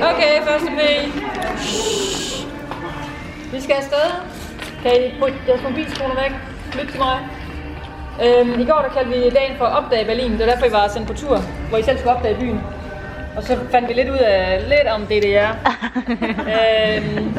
Okay, første P. Vi skal afsted. Kan I putte jeres mobilskoler væk? Lyt til mig. I går der kaldte vi dagen for at opdage Berlin. Det var derfor, I var sendt på tur, hvor I selv skulle opdage byen. Og så fandt vi lidt ud af om DDR.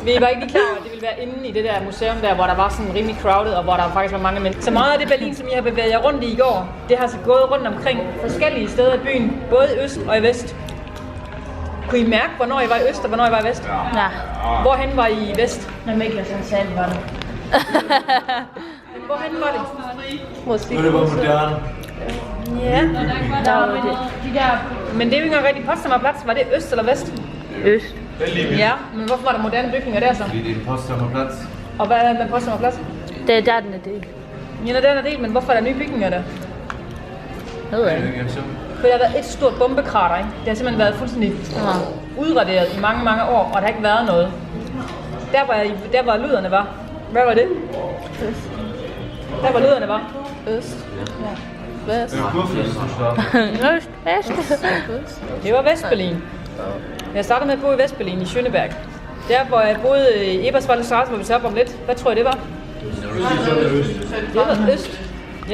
Vi var ikke lige klar over, at det ville være inde i det der museum der, hvor der var sådan rimelig crowded, og hvor der faktisk var mange mennesker. Så meget af det Berlin, som I har bevæget jer rundt i går, det har så gået rundt omkring forskellige steder i byen, både i øst og i vest. Kunne I mærke, hvornår I var i øst og hvornår I var i vest? Ja. Hvorhen var I i vest? Når Mikkel sådan sagde, var det. Hvorhen var det? Måske. Det var moderne. Ja. Der var de der... Men det er jo ikke engang rigtig Potsdamer Plads. Var det øst eller vest? Øst. Ja, men hvorfor var der moderne bygninger der så? Fordi det er en Potsdamer Plads. Og hvad er med Potsdamer Plads? Det er der, den er delt. Ja, den er delt, men hvorfor er der nye bygninger der? Det ved jeg ikke. For der har været et stort bombekrater, ikke? Det har simpelthen været fuldstændig udraderet i mange, mange år, og der har ikke været noget. Der hvor lyderne var. Hvad var det? Øst. Der hvor lyderne var. Øst. Ja. Vest. Øst. Vest. Det var Vestberlin. Jeg startede med at bo i Vestberlin i Schöneberg. Der hvor jeg boede i Eberswalder Straße, hvor vi tager op om lidt. Hvad tror I det var? Det var øst.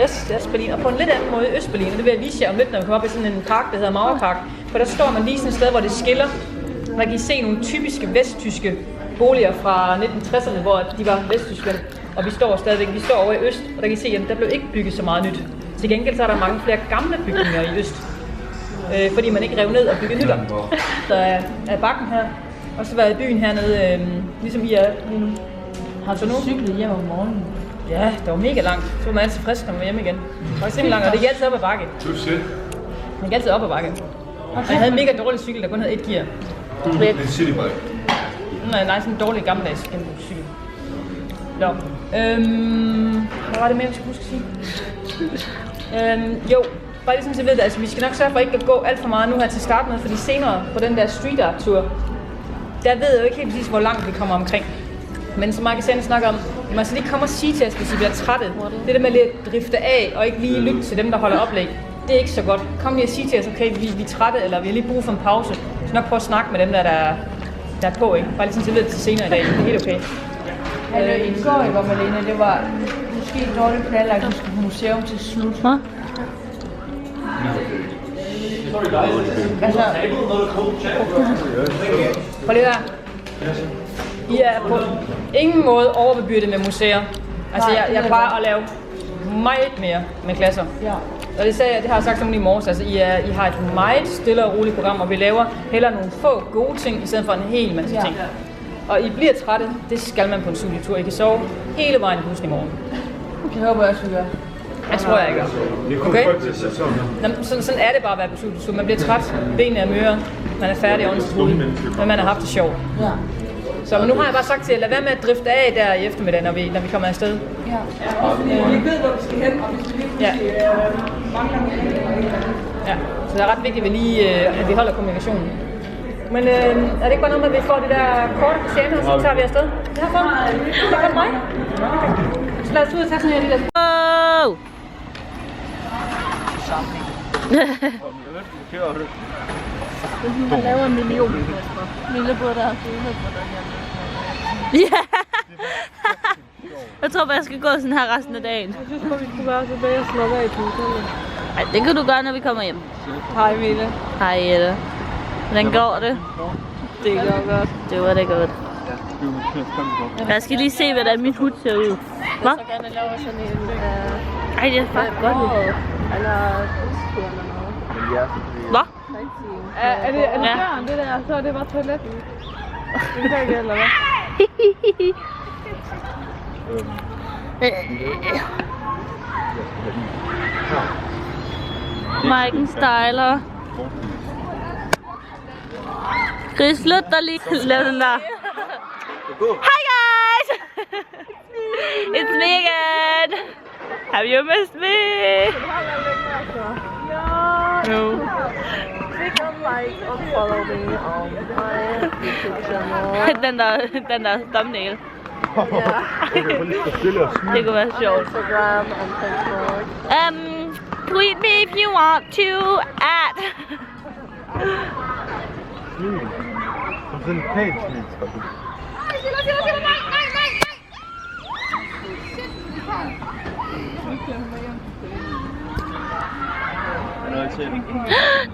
Yes, det er Berlin. Og på en lidt anden måde i Østberlin, og det vil jeg vise jer om lidt, når vi kommer op i sådan en park, der hedder Mauerpark. For der står man lige sådan et sted, hvor det skiller. Der kan I se nogle typiske vesttyske boliger fra 1960'erne, hvor de var vesttyske. Og vi står stadigvæk, vi står over i øst, og der kan I se, at der blev ikke bygget så meget nyt. Til gengæld så er der mange flere gamle bygninger i øst. Fordi man ikke rev ned og byggede nyt om. Der er bakken her, og så var jeg i byen hernede, ligesom I er lige nu. Har du cyklet hjem om morgenen? Ja, det var mega langt. Så var man altid frisk, når man var hjemme igen. Det var simpelthen langt, og det gik altid op ad bakke. Det gik altid op ad bakke. Og jeg havde en mega dårlig cykel, der kun havde et gear. Det er en citybike. Nej, sådan en dårlig gammeldags cykel. Nå. Hvad var det mere, vi skulle huske at sige? Jo, bare ligesom så ved det, altså vi skal nok sørge for ikke at gå alt for meget nu her til start med, fordi senere på den der street art tur, der ved jeg jo ikke helt præcis, hvor langt vi kommer omkring. Men som Mark snakker om, man altså lige komme og sige til os, hvis I bliver trætte. Det der med lige at drifte af og ikke lige lytte til dem, der holder oplæg. Det er ikke så godt. Kom lige og sige til os, okay, vi er trætte, eller vi har lige brug for en pause. Så nok prøve at snakke med dem, der er på, ikke? Bare lige sådan, så ved det til senere i dag. Det er helt okay. I går, hvor Malene, det var måske dårligt planlagt, at vi skulle på museum til slut. Hvad? Altså... Prøv lige der. I er på ingen måde overbebyrdet med museer. Altså, jeg plejer at lave meget mere med klasser. Ja. Og det har jeg sagt til nogen i morges. Altså, I har et meget stille og roligt program, og vi laver heller nogle få gode ting, i stedet for en hel masse ting. Og I bliver trætte, det skal man på en studietur. I kan sove hele vejen i bussen i morgen. Det håber jeg også, vi gør. Jeg tror jeg ikke. Okay? Sådan er det bare at være på studietur. Man bliver træt, benene er møre, man er færdig ordentligt roligt, men man har haft det sjovt. Ja. Så men nu har jeg bare sagt til jer, lad være med at drifte af der i eftermiddag, når vi kommer afsted. Ja. Vi ved, hvor vi skal hen, og vi skal lige Ja, så det er ret vigtigt, at vi holder kommunikationen. Men er det ikke bare noget med, at vi får det der korte på scenen, og så tager vi afsted? Herfra? Der kommer mig. Så lad os ud og tage sådan her lille... Oh! Han laver en million. Lillebror, der har filmet på den her. Ja! Jeg tror bare, jeg skal gå sådan her resten af dagen. Jeg synes bare, vi skulle være tilbage og slappe af på hotellet. Ej, det kan du gøre, når vi kommer hjem. Hej, Mille. Hej, Jette. Hvordan går det? Det går godt. Det var det godt. Jeg skal lige se, hvordan mit hud ser ud. Hvad? Jeg vil gerne lave sådan en... Ej, det er faktisk godt ud. Eller bustur eller noget. Hvad? Er det døren, det der? Så er det bare toiletten. Det kan ikke, eller hvad? Maiken styler. Chris, slut dig lige. Lav den der. Hi guys! It's me again! Have you missed me? No. Click on like og follow me on my YouTube channel. den der thumbnail. Ja. Det kunne være sjovt. Instagram and Facebook. Tweet me if you want to at smil. Som sådan en pænt smil, skal du.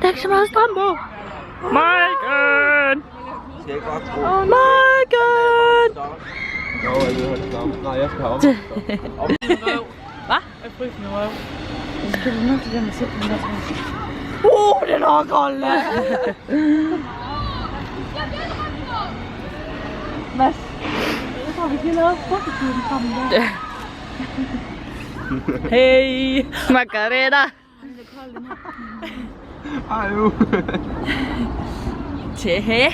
Der er ikke så meget strøm på. Maiken! Skal jeg godt tro? Maiken! Jo, jeg vil have det samme. Nej, jeg skal have om. Hvad? Jeg fryser min røv. Jeg skal lige nødt til det med sætte den der trøje. Det er nok koldt. Mads, jeg tror, vi kan lave fotoklubben sammen der. Hey, Margareta. Ej, jo. Tæhe.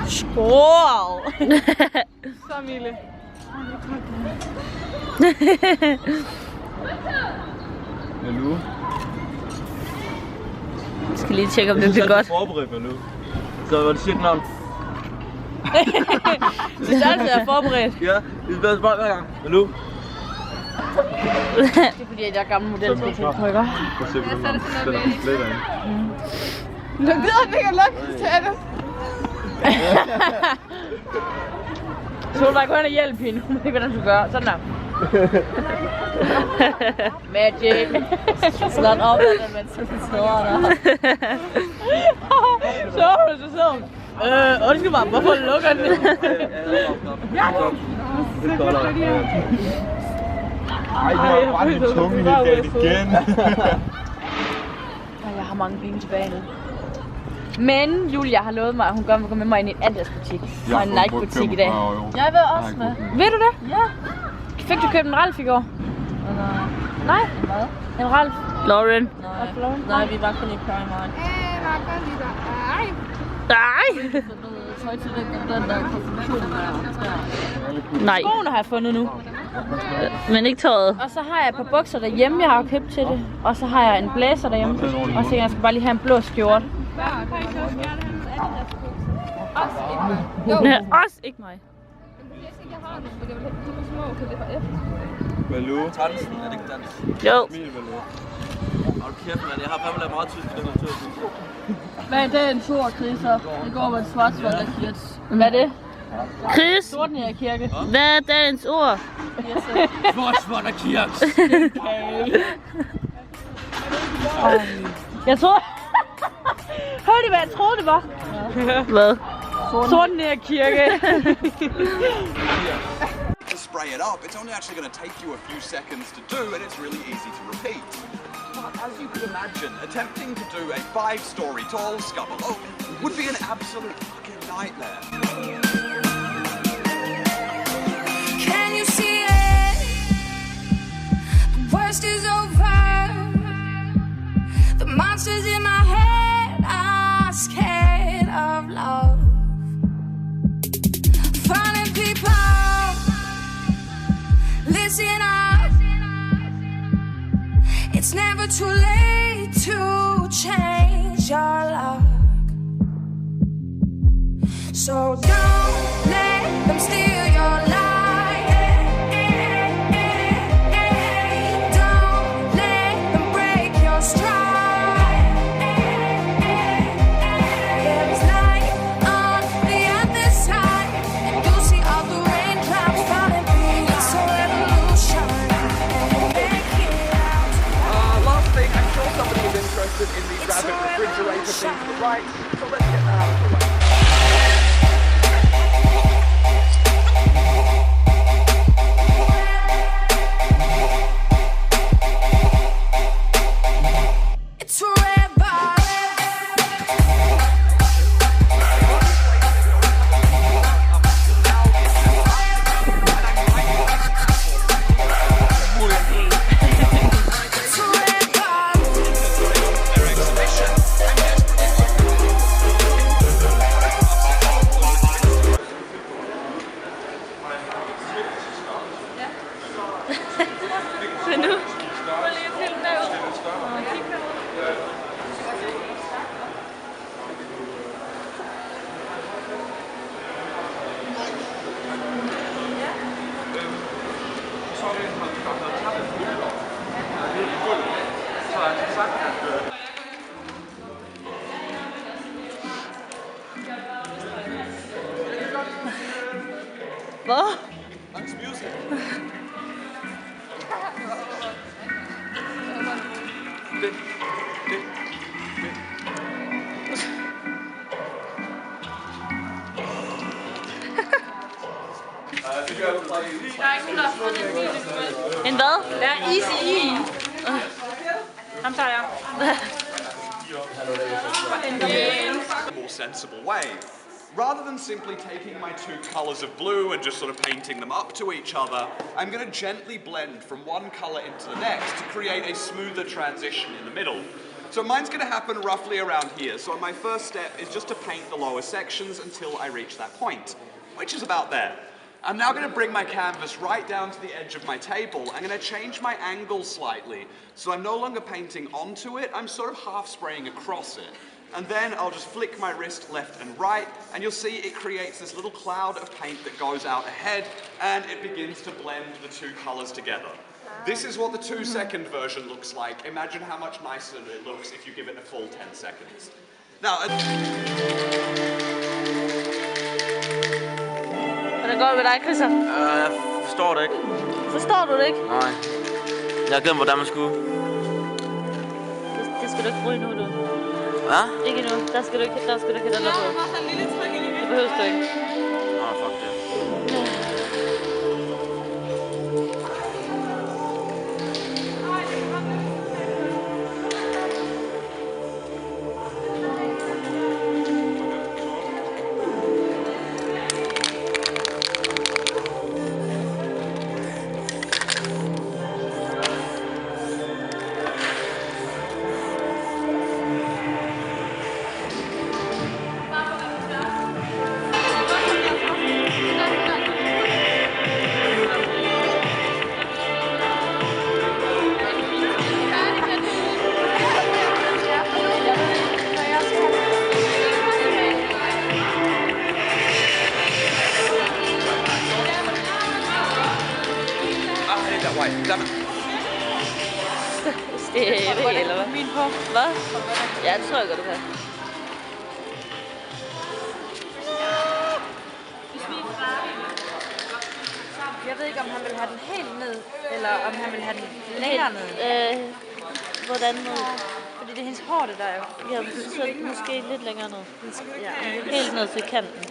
Skål. Så Mille. Malou. Jeg skal lige tjekke, om det bliver godt. Forberedt, Malou. Så var det shit navn. Så starten er forberedt. Ja, det er bare hver gang. Malou. Det er fordi, jeg er gammel model, så jeg trykker. Prøv at se, hvordan den splitter ind. Du gider ikke at lukke til det. Så du bare gå hen og hjælpe hende. Hun ved ikke, hvordan du gør. Sådan der. Magic. Slå den op, mens du sidder der. Så sådan. Undskyld mig, hvorfor lukker den? Ej, jeg har bare min tunge helt galt igen. Jeg har mange penge tilbage nu. Men Julia har lovet mig, at hun gerne vil gå med mig ind i en Adidas butik. Og en Nike butik i dag. Jeg vil også med. Ved du det? Ja. Fik du købt en Ralf i går? Nej. Hvad? En Ralf. Lauren. Nej, vi var kun i Primark. Nej. Tøj til den der konstruktion der. Nej. Skoene har jeg fundet nu. Men ikke tøjet. Og så har jeg et par bukser derhjemme, jeg har købt til det. Og så har jeg en blæser derhjemme. Og så jeg skal bare lige have en blå skjorte. Også ikke mig. Malou. Tansen, er det ikke dans? Jo. Smil, Malou. Hold kæft, mand. Jeg har fandme lavet meget tysk i den her tur. Hvad er det en stor kriser? Det går med et Svartsvalder kirke. Hvad er det? Chris, Sortenære kirke. hvad er dagens ord? Svartsvalder kirke. Jeg tror... Hørte I, hvad jeg troede, det var? Ja. Hvad? Sortenære kirke. To spray it up, it's only actually going to take you a few seconds to do, and it's really easy to repeat. But as you could imagine, attempting to do a 5-story tall scum alone would be an absolute fucking nightmare. Can you see it? The worst is over. The monsters in my head are scared of love. Finding people, listen up. It's never too late to change your luck. So don't let them steal your life. Don't let them break your stride. There is light on the other side, and you'll see all the rain clouds falling through. It's a revolution, and we'll make it out. Last thing, I'm sure somebody is interested in the rabbit refrigerator thing to the right, so let's get that out of the way. Hvad? Nice music. En hvad? Der er easy i. Ham tager jeg. More sensible way. Rather than simply taking my two colors of blue and just sort of painting them up to each other, I'm going to gently blend from one color into the next to create a smoother transition in the middle. So mine's going to happen roughly around here. So my first step is just to paint the lower sections until I reach that point, which is about there. I'm now going to bring my canvas right down to the edge of my table. I'm going to change my angle slightly. So I'm no longer painting onto it, I'm sort of half spraying across it. And then I'll just flick my wrist left and right, and you'll see it creates this little cloud of paint that goes out ahead, and it begins to blend the two colors together. This is what the 2-second version looks like. Imagine how much nicer it looks if you give it a full 10 seconds. Now, Hvordan går det med dig, Christian? Jeg forstår det ikke. Forstår du det ikke? Nej. Jeg har glemt, hvordan man skulle. Det skal du ikke bruge nu, du. Hvad? Ikke nu. Der skal du ikke have den der på. Det behøver du ikke. Nå, fuck det. Det eller hvad? Min på. Hvad? Ja, det tror jeg godt, du kan. Jeg ved ikke, om han vil have den helt ned, eller om han vil have den længere ned. Hvordan ned? Fordi det er hendes hår, det der jo. Ja, så måske lidt længere ned. Ja, Helt ned til kanten.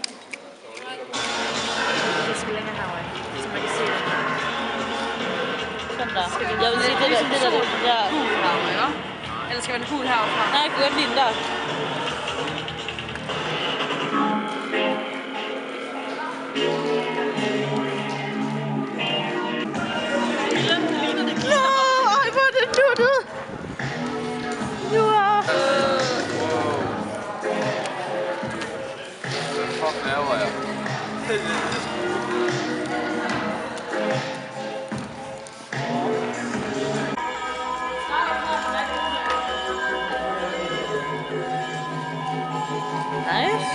det skal længere herovre, så man kan se det. Sådan der. Jeg vil sige, det der. Ja. Eller skal man en hul heroppe? Nej, jeg kan godt lide den der. Ej, hvor er det nuttet. Fuck, nerver jeg. Nice.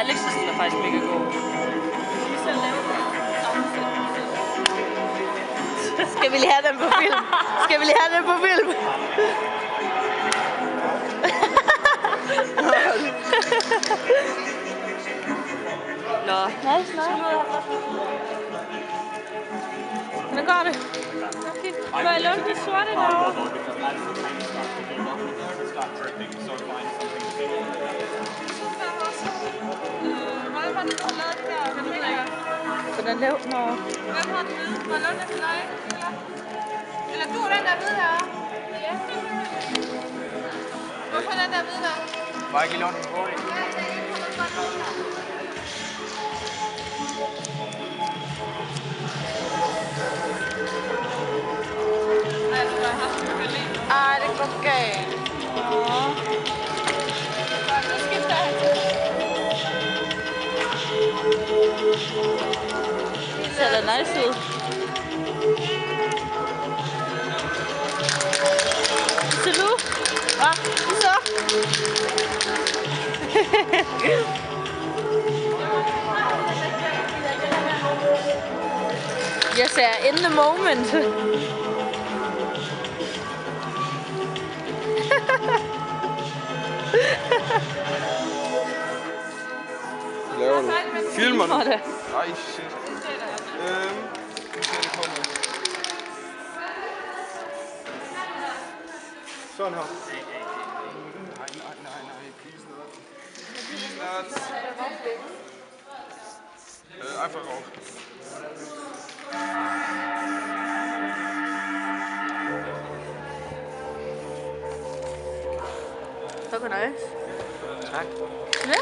Alex's er faktisk mega god. Skal vi lige have den på film? Skal vi lige have den på film? Nå. Nice. Hvordan går det? Okay. Må jeg lukke de sorte derovre? Hvordan var det, du lavede det der? Kan du ikke lade? Hvordan laver den over? Hvem har den hvide? Var det til dig? Eller du er den der hvide her? Ja. Hvorfor er den der hvide der? Var ikke i London på det? Ej, det går galt. Nu skifter han til. Det ser da nice ud. Tillykke. Hva? Så? Jeg ser in the moment. laver du? Filmer du? det. Ej, shit. Det kommer. Sådan her. Nej. Please not. I forgot. Så nice. Tak. Ja.